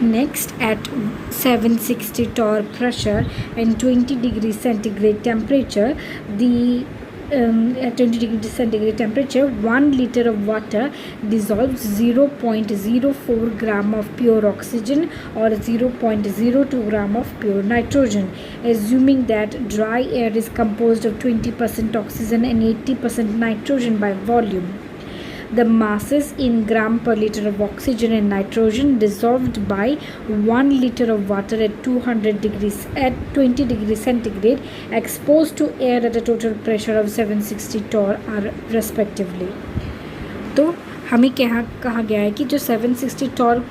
Next, at 760 torr pressure and 20 degrees centigrade temperature, at 20 degrees centigrade temperature, 1 liter of water dissolves 0.04 gram of pure oxygen or 0.02 gram of pure nitrogen. Assuming that dry air is composed of 20% oxygen and 80% nitrogen by volume, the masses in gram per liter of oxygen and nitrogen dissolved by 1 liter of water at 20 degrees centigrade exposed to air at a total pressure of 760 torr are respectively. तो हमें कहा गया है कि जो 760 torr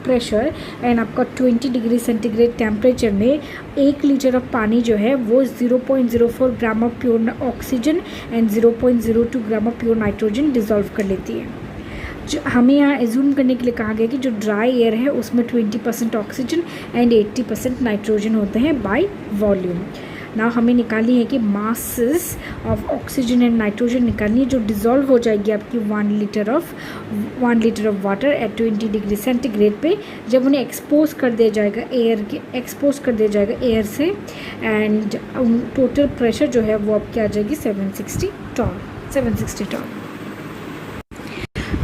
pressure and आपका 20 degree centigrade temperature में 1 litre of पानी जो है वो 0.04 gram of pure oxygen and 0.02 gram of pure nitrogen dissolve कर लेती है. जो हमें यहाँ एज्यूम करने के लिए कहा गया कि जो ड्राई एयर है उसमें 20% ऑक्सीजन एंड 80% नाइट्रोजन होते हैं बाय वॉल्यूम. ना हमें निकाली है कि masses of oxygen and nitrogen निकालनी है जो डिज़ोल्व हो जाएगी आपकी 1 litre of water at 20 degree centigrade पे जब उन्हें एक्सपोज कर दिया जाएगा एयर से एंड टोटल प्रेशर जो है वो आपकी आ जाएगी 760 टॉर.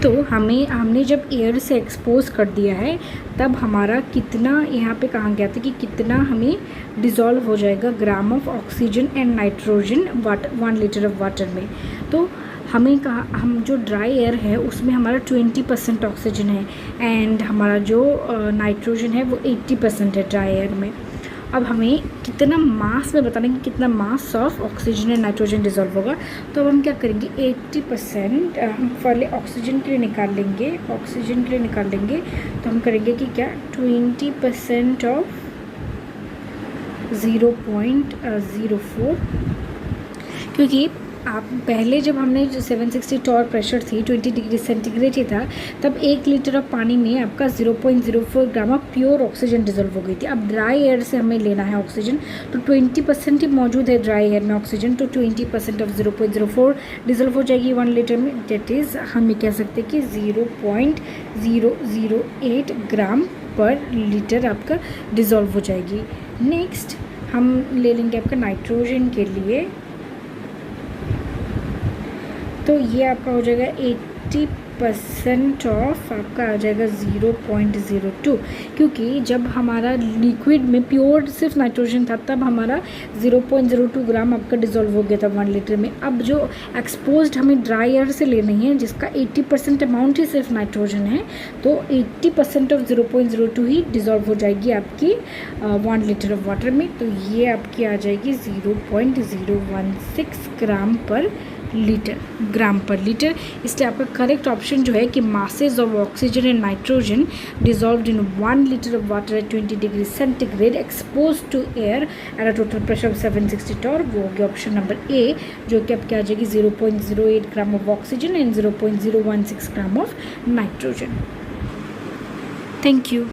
तो हमने जब एयर से एक्सपोज कर दिया है तब हमारा कितना यहाँ पे कहा गया था कि कितना हमें डिज़ोल्व हो जाएगा gram of oxygen and nitrogen 1 litre of water में. तो हमें कहा हम जो ड्राई एयर है उसमें हमारा 20% ऑक्सीजन है एंड हमारा जो नाइट्रोजन है वो 80% है ड्राई एयर में. अब हमें कितना मास में बताना है कि कितना mass of oxygen and nitrogen dissolve होगा. तो अब हम क्या करेंगे 80% हम पहले ऑक्सीजन के लिए निकाल लेंगे. तो हम करेंगे कि क्या 20% ऑफ 0.04 क्योंकि आप पहले जब हमने जो 760 टॉर प्रेशर थी 20 डिग्री सेंटीग्रेड ही था तब 1 लीटर ऑफ पानी में आपका 0.04 gram of pure oxygen dissolve हो गई थी. अब ड्राई एयर से हमें लेना है ऑक्सीजन तो 20% ही मौजूद है ड्राई एयर में ऑक्सीजन. तो 20% ऑफ 0.04 डिज़ोल्व हो जाएगी 1 लीटर में. डेट इज़ हम ये कह सकते हैं कि 0.008 ग्राम पर लीटर आपका डिज़ोल्व हो जाएगी. नेक्स्ट हम ले लेंगे आपका नाइट्रोजन के लिए. तो ये आपका हो जाएगा 80% ऑफ आपका आ जाएगा 0.02 क्योंकि जब हमारा लिक्विड में प्योर सिर्फ नाइट्रोजन था तब हमारा 0.02 ग्राम आपका डिज़ोल्व हो गया था 1 लीटर में. अब जो एक्सपोज्ड हमें ड्राई एयर से लेनी है जिसका 80% अमाउंट ही सिर्फ नाइट्रोजन है तो 80% ऑफ 0.02 ही डिज़ोल्व हो जाएगी आपकी 1 लीटर ऑफ वाटर में. तो ये आपकी आ जाएगी 0.016 ग्राम पर लीटर. इसलिए आपका करेक्ट ऑप्शन जो है कि masses of oxygen and nitrogen dissolved in 1 litre of water at 20 degree centigrade exposed to air at a total pressure of 760 torr वो हो गया ऑप्शन नंबर ए जो कि आपकी आ जाएगी 0.08 gram of oxygen and 0.016 gram of nitrogen. Thank you.